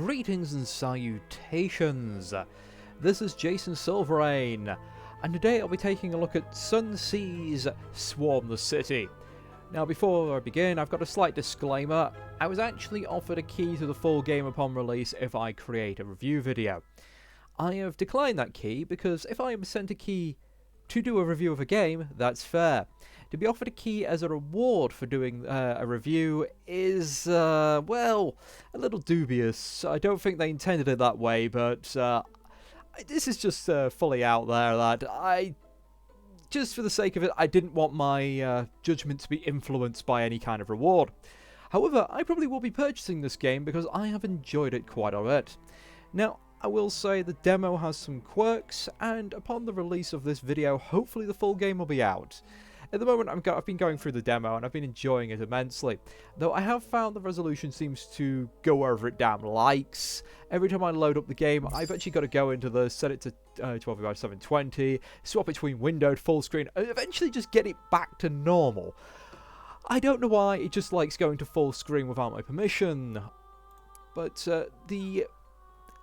Greetings and salutations. This is Jason Silverain, and today I'll be taking a look at SunSea's Swarm the City. Now before I begin, I've got a slight disclaimer. I was actually offered a key to the full game upon release if I create a review video. I have declined that key because if I am sent a key to do a review of a game, that's fair. To be offered a key as a reward for doing a review is, well, a little dubious. I don't think they intended it that way, but this is just fully out there that just for the sake of it, I didn't want my judgment to be influenced by any kind of reward. However, I probably will be purchasing this game because I have enjoyed it quite a bit. Now, I will say the demo has some quirks, and upon the release of this video, hopefully the full game will be out. At the moment, I've been going through the demo, and I've been enjoying it immensely. Though I have found the resolution seems to go wherever it damn likes. Every time I load up the game, I've actually got to go into the set it to 12x720, swap between windowed, full screen, and eventually just get it back to normal. I don't know why, it just likes going to full screen without my permission. But the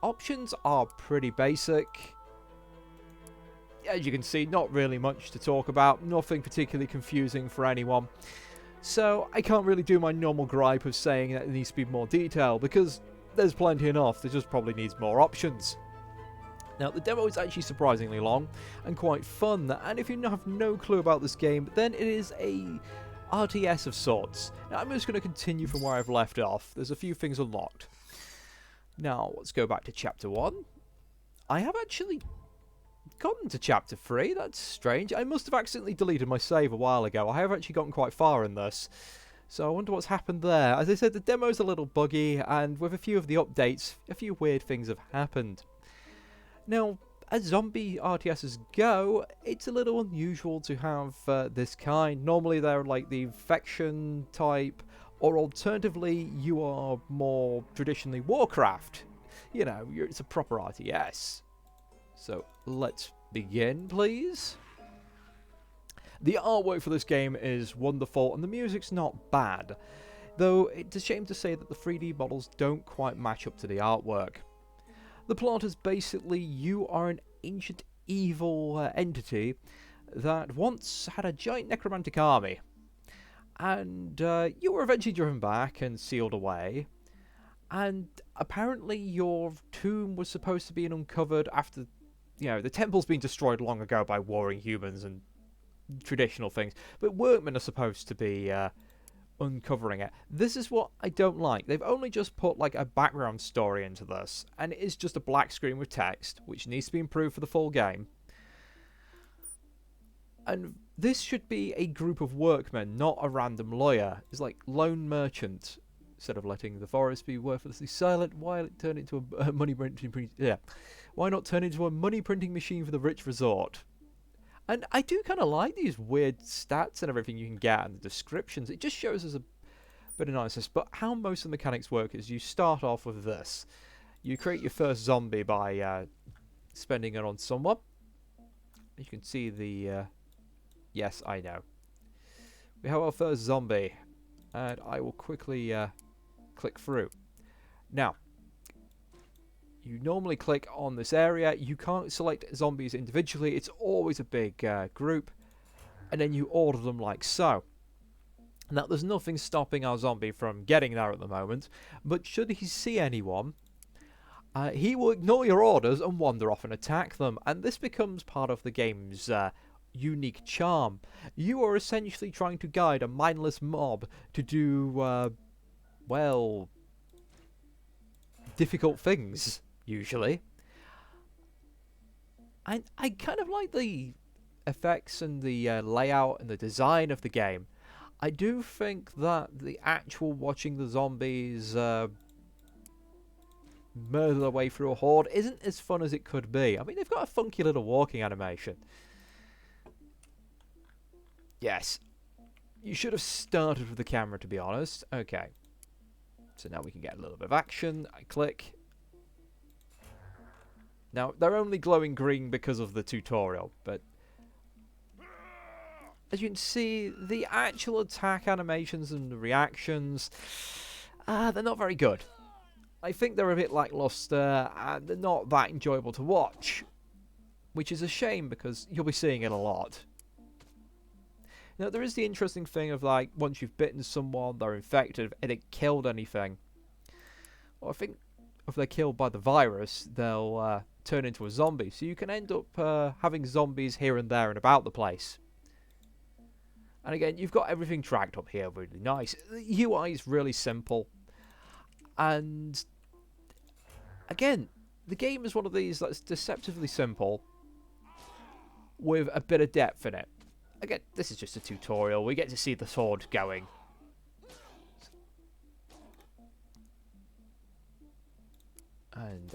options are pretty basic. As you can see, not really much to talk about, nothing particularly confusing for anyone. So I can't really do my normal gripe of saying that it needs to be more detailed, because there's plenty enough, there just probably needs more options. Now the demo is actually surprisingly long and quite fun, and if you have no clue about this game, then it is a RTS of sorts. Now I'm just going to continue from where I've left off. There's a few things unlocked. Now let's go back to chapter 1. I have actually gotten to chapter 3, that's strange. I must have accidentally deleted my save a while ago. I have actually gotten quite far in this, so I wonder what's happened there. As I said, the demo's a little buggy, and with a few of the updates, a few weird things have happened. Now, as zombie RTSs go, it's a little unusual to have this kind. Normally they're like the infection type, or alternatively you are more traditionally Warcraft. You know, it's a proper RTS. So let's begin, please. The artwork for this game is wonderful, and the music's not bad, though it's a shame to say that the 3D models don't quite match up to the artwork. The plot is basically you are an ancient evil entity that once had a giant necromantic army, and you were eventually driven back and sealed away. And apparently your tomb was supposed to be uncovered after, you know, the temple's been destroyed long ago by warring humans and traditional things, but workmen are supposed to be uncovering it. This is what I don't like. They've only just put like a background story into this, and it is just a black screen with text, which needs to be improved for the full game. And this should be a group of workmen, not a random lawyer. It's like lone merchant. Instead of letting the forest be worthlessly silent, why turn it into a money printing? Yeah, why not turn it into a money printing machine for the rich resort? And I do kind of like these weird stats and everything you can get and the descriptions. It just shows us a bit of niceness. But how most of the mechanics work is you start off with this. You create your first zombie by spending it on someone. You can see the. Yes, I know. We have our first zombie, and I will quickly click through. Now, you normally click on this area. You can't select zombies individually. It's always a big group, and then you order them like so. Now, there's nothing stopping our zombie from getting there at the moment, but should he see anyone, he will ignore your orders and wander off and attack them, and this becomes part of the game's unique charm. You are essentially trying to guide a mindless mob to do, well, difficult things, usually. And I kind of like the effects and the layout and the design of the game. I do think that the actual watching the zombies murder their way through a horde isn't as fun as it could be. I mean, they've got a funky little walking animation. Yes, you should have started with the camera, to be honest. Okay, so now we can get a little bit of action. I click. Now, they're only glowing green because of the tutorial, but as you can see, the actual attack animations and the reactions, they're not very good. I think they're a bit lackluster and they're not that enjoyable to watch, which is a shame because you'll be seeing it a lot. Now, there is the interesting thing of, like, once you've bitten someone, they're infected, and it killed anything. Well, I think if they're killed by the virus, they'll turn into a zombie. So you can end up having zombies here and there and about the place. And again, you've got everything dragged up here, really nice. The UI is really simple. And again, the game is one of these that's deceptively simple with a bit of depth in it. Again, this is just a tutorial. We get to see the sword going. And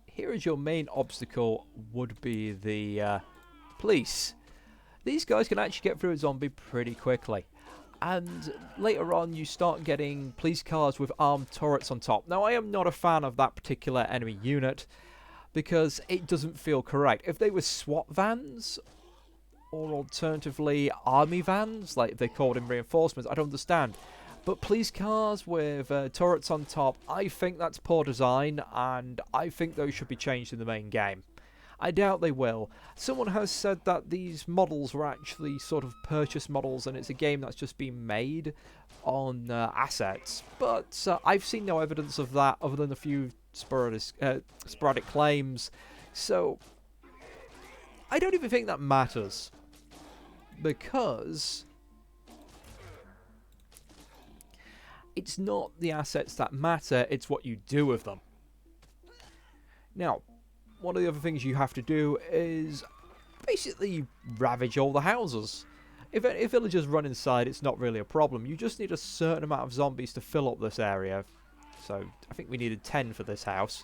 here is your main obstacle would be the police. These guys can actually get through a zombie pretty quickly. And later on you start getting police cars with armed turrets on top. Now I am not a fan of that particular enemy unit because it doesn't feel correct. If they were SWAT vans or alternatively army vans, like they called in reinforcements, I'd understand. But police cars with turrets on top, I think that's poor design, and I think those should be changed in the main game. I doubt they will. Someone has said that these models were actually sort of purchase models, and it's a game that's just been made on assets. But I've seen no evidence of that other than a few sporadic claims. So I don't even think that matters. Because it's not the assets that matter, it's what you do with them. Now, one of the other things you have to do is basically ravage all the houses. If villagers run inside, it's not really a problem. You just need a certain amount of zombies to fill up this area. So, I think we needed 10 for this house.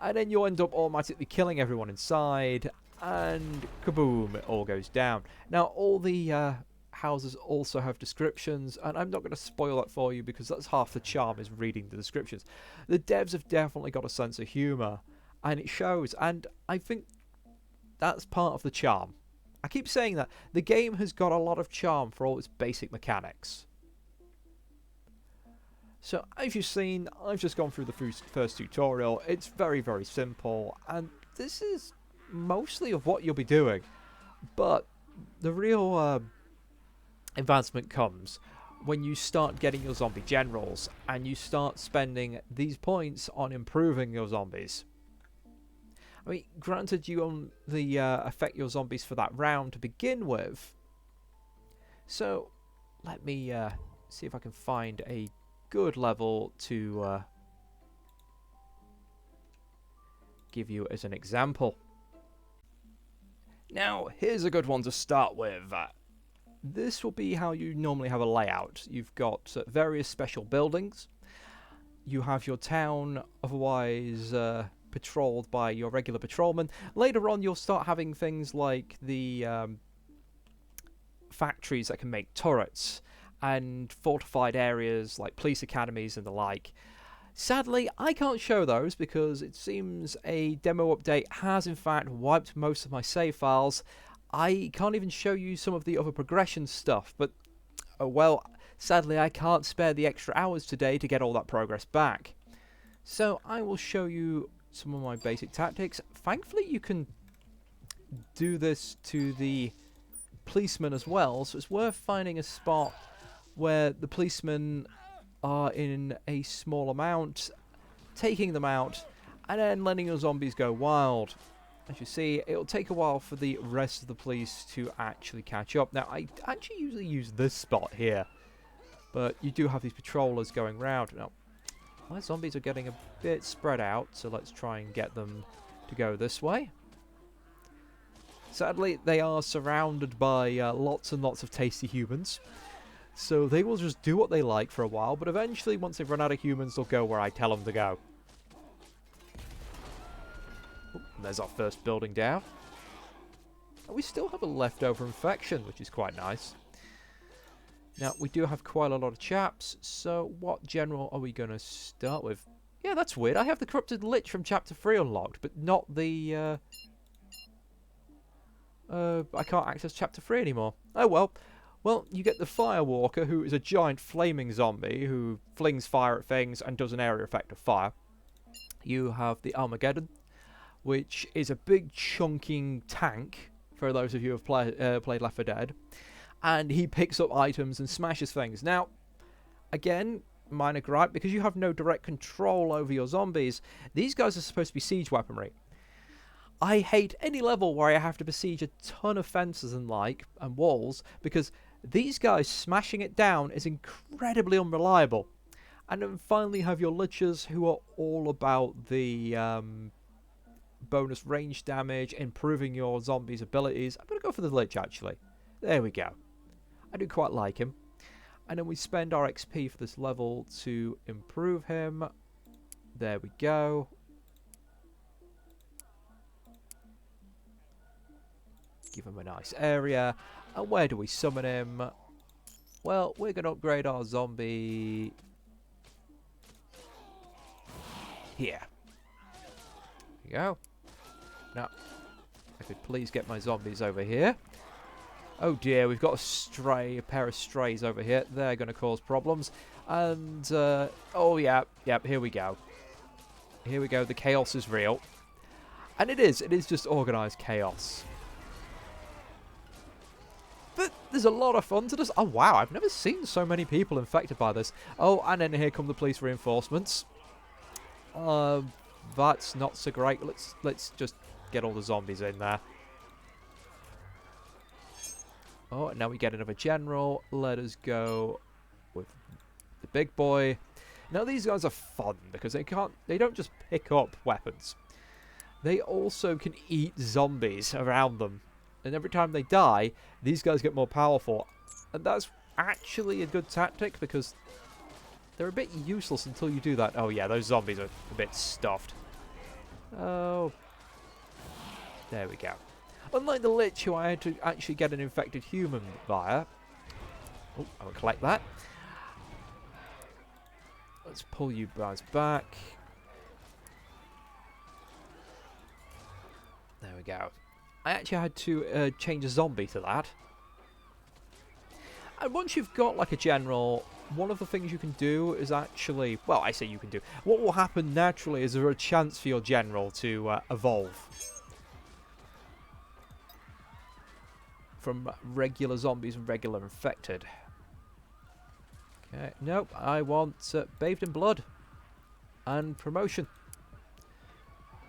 And then you'll end up automatically killing everyone inside, and kaboom, it all goes down. Now, all the houses also have descriptions, and I'm not going to spoil that for you because that's half the charm, is reading the descriptions. The devs have definitely got a sense of humour, and it shows, and I think that's part of the charm. I keep saying that. The game has got a lot of charm for all its basic mechanics. So, as you've seen, I've just gone through the first tutorial. It's very, very simple, and this is mostly of what you'll be doing. But the real advancement comes when you start getting your zombie generals, and you start spending these points on improving your zombies. I mean, granted, you only affect your zombies for that round to begin with. So, let me see if I can find a good level to give you as an example. Now, here's a good one to start with. This will be how you normally have a layout. You've got various special buildings. You have your town, otherwise patrolled by your regular patrolmen. Later on, you'll start having things like the factories that can make turrets, and fortified areas like police academies and the like. Sadly, I can't show those because it seems a demo update has in fact wiped most of my save files. I can't even show you some of the other progression stuff, but oh well, sadly I can't spare the extra hours today to get all that progress back. So I will show you some of my basic tactics. Thankfully you can do this to the policemen as well, so it's worth finding a spot where the policemen are in a small amount, taking them out, and then letting your zombies go wild. As you see, it'll take a while for the rest of the police to actually catch up. Now, I actually usually use this spot here, but you do have these patrollers going round. Now, my zombies are getting a bit spread out, so let's try and get them to go this way. Sadly, they are surrounded by lots and lots of tasty humans. So they will just do what they like for a while, but eventually, once they've run out of humans, they'll go where I tell them to go. Ooh, there's our first building down. And we still have a leftover infection, which is quite nice. Now, we do have quite a lot of chaps, so what general are we going to start with? Yeah, that's weird. I have the Corrupted Lich from Chapter 3 unlocked, but not the... I can't access Chapter 3 anymore. Oh well. Well, you get the Firewalker, who is a giant flaming zombie who flings fire at things and does an area effect of fire. You have the Armageddon, which is a big chunking tank, for those of you who have played Left 4 Dead. And he picks up items and smashes things. Now, again, minor gripe, because you have no direct control over your zombies, these guys are supposed to be siege weaponry. I hate any level where I have to besiege a ton of fences and walls, because these guys smashing it down is incredibly unreliable. And then finally have your Lichers, who are all about the bonus range damage, improving your zombies' abilities. I'm going to go for the Lich, actually. There we go. I do quite like him. And then we spend our XP for this level to improve him. There we go. Give him a nice area. And where do we summon him? Well, we're going to upgrade our zombie here. There we go. Now, if I could please get my zombies over here. Oh dear, we've got a pair of strays over here. They're going to cause problems. And, oh yeah, yep, here we go. Here we go, the chaos is real. And it is just organised chaos. But there's a lot of fun to this. Oh wow, I've never seen so many people infected by this. Oh, and then here come the police reinforcements. That's not so great. Let's just get all the zombies in there. Oh, now we get another general. Let us go with the big boy. Now these guys are fun because they don't just pick up weapons. They also can eat zombies around them. And every time they die, these guys get more powerful. And that's actually a good tactic because they're a bit useless until you do that. Oh yeah, those zombies are a bit stuffed. Oh. There we go. Unlike the Lich, who I had to actually get an infected human via. Oh, I'm going to collect that. Let's pull you guys back. There we go. I actually had to change a zombie to that. And once you've got like a general, one of the things you can do is actually, well, I say you can do. What will happen naturally is there a chance for your general to evolve from regular zombies and regular infected. Okay, nope, I want bathed in blood and promotion.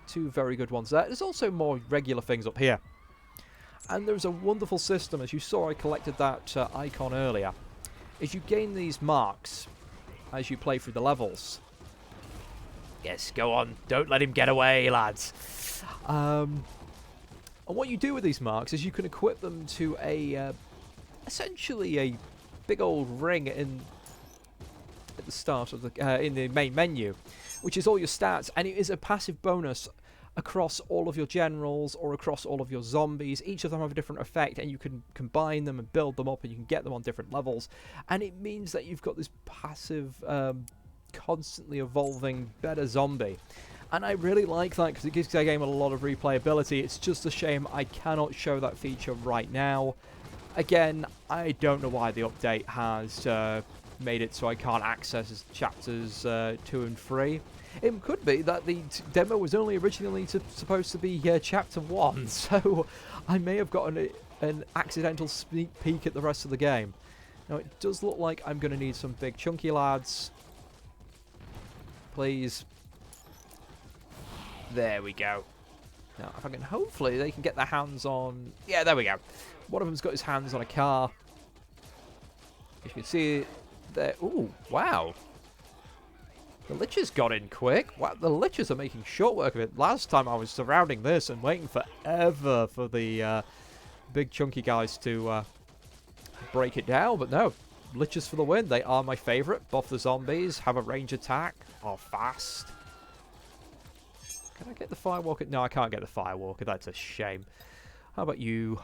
Two very good ones there. There's also more regular things up here. And there's a wonderful system, as you saw I collected that icon earlier, is you gain these marks as you play through the levels. Yes, go on, don't let him get away, lads. And what you do with these marks is you can equip them to a, essentially a big old ring at the start of the, in the main menu, which is all your stats, and it is a passive bonus across all of your generals or across all of your zombies. Each of them have a different effect, and you can combine them and build them up, and you can get them on different levels. And it means that you've got this passive, constantly evolving, better zombie. And I really like that because it gives the game a lot of replayability. It's just a shame I cannot show that feature right now. Again, I don't know why the update has made it so I can't access chapters 2 and 3. It could be that the demo was only originally supposed to be chapter 1, so I may have gotten an accidental sneak peek at the rest of the game. Now it does look like I'm going to need some big chunky lads. Please. There we go. Now if I can, hopefully they can get their hands on... Yeah, there we go. One of them's got his hands on a car. As you can see there... Ooh, wow. The Lichers got in quick. Wow, the Lichers are making short work of it. Last time I was surrounding this and waiting forever for the big chunky guys to break it down. But no, Lichers for the win. They are my favourite. Buff the zombies, have a range attack, are fast. Can I get the Firewalker? No, I can't get the Firewalker. That's a shame. How about you?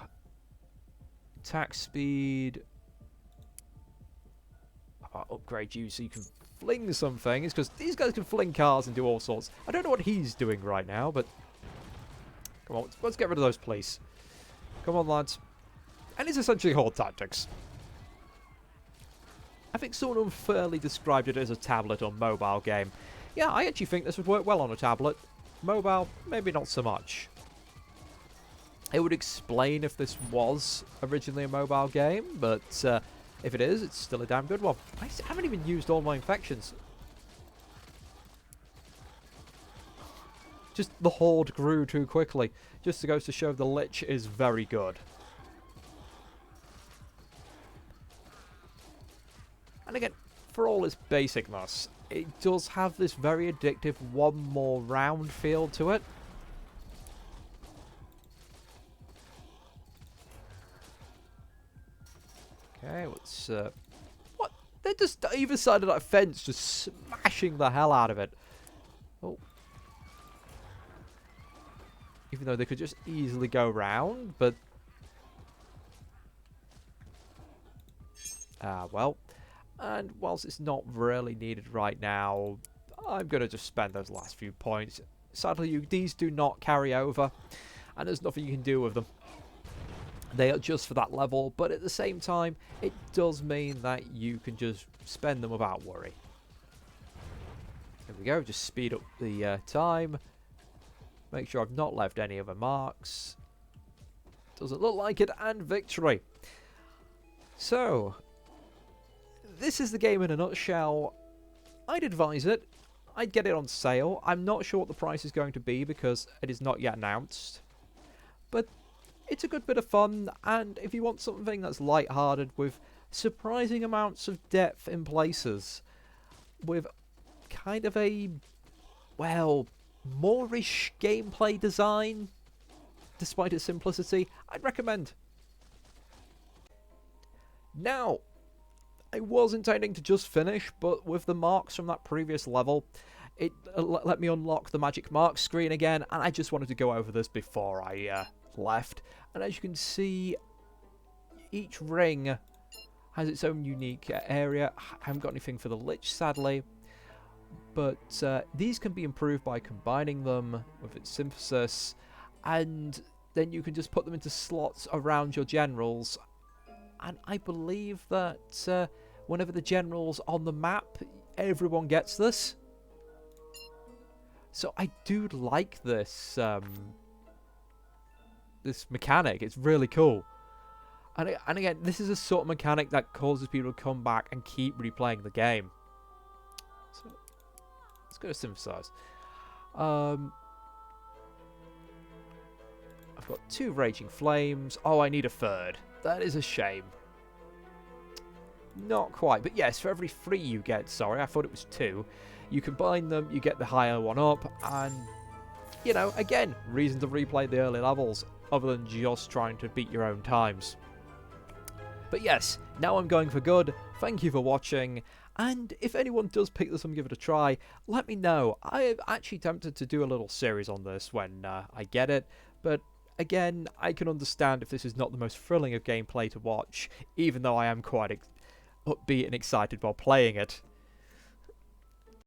Attack speed. I'll upgrade you so you can fling something. It's because these guys can fling cars and do all sorts. I don't know what he's doing right now, but come on, let's get rid of those police. Come on, lads. And it's essentially horde tactics. I think someone unfairly described it as a tablet or mobile game. Yeah, I actually think this would work well on a tablet. Mobile, maybe not so much. It would explain if this was originally a mobile game, but if it is, it's still a damn good one. I haven't even used all my infections. Just the horde grew too quickly. Just goes to show the Lich is very good. And again, for all its basicness, it does have this very addictive one more round feel to it. Okay, let's... what? They're just either side of that fence, just smashing the hell out of it. Oh. Even though they could just easily go round, but... well. And whilst it's not really needed right now, I'm going to just spend those last few points. Sadly, these do not carry over, and there's nothing you can do with them. They are just for that level, but at the same time, it does mean that you can just spend them without worry. There we go, just speed up the time. Make sure I've not left any other marks. Doesn't look like it, and victory. So, this is the game in a nutshell. I'd advise it. I'd get it on sale. I'm not sure what the price is going to be because it is not yet announced. But it's a good bit of fun, and if you want something that's light-hearted with surprising amounts of depth in places, with kind of a, well, Moorish gameplay design, despite its simplicity, I'd recommend. Now, I was intending to just finish, but with the marks from that previous level, it let me unlock the magic marks screen again, and I just wanted to go over this before I left. And as you can see, each ring has its own unique area. I haven't got anything for the Lich, sadly, but these can be improved by combining them with its synthesis, and then you can just put them into slots around your generals. And I believe that whenever the general's on the map, everyone gets this. So I do like this this mechanic. It's really cool. And again, this is a sort of mechanic that causes people to come back and keep replaying the game. So let's go to synthesize. I've got 2 raging flames. Oh, I need a 3rd. That is a shame. Not quite, but yes, for every 3 you get, sorry, I thought it was 2, you combine them, you get the higher one up, and, you know, again, reason to replay the early levels, other than just trying to beat your own times. But yes, now I'm going for good. Thank you for watching, and if anyone does pick this up and give it a try, let me know. I'm actually tempted to do a little series on this when I get it, but again, I can understand if this is not the most thrilling of gameplay to watch, even though I am quite upbeat and excited while playing it.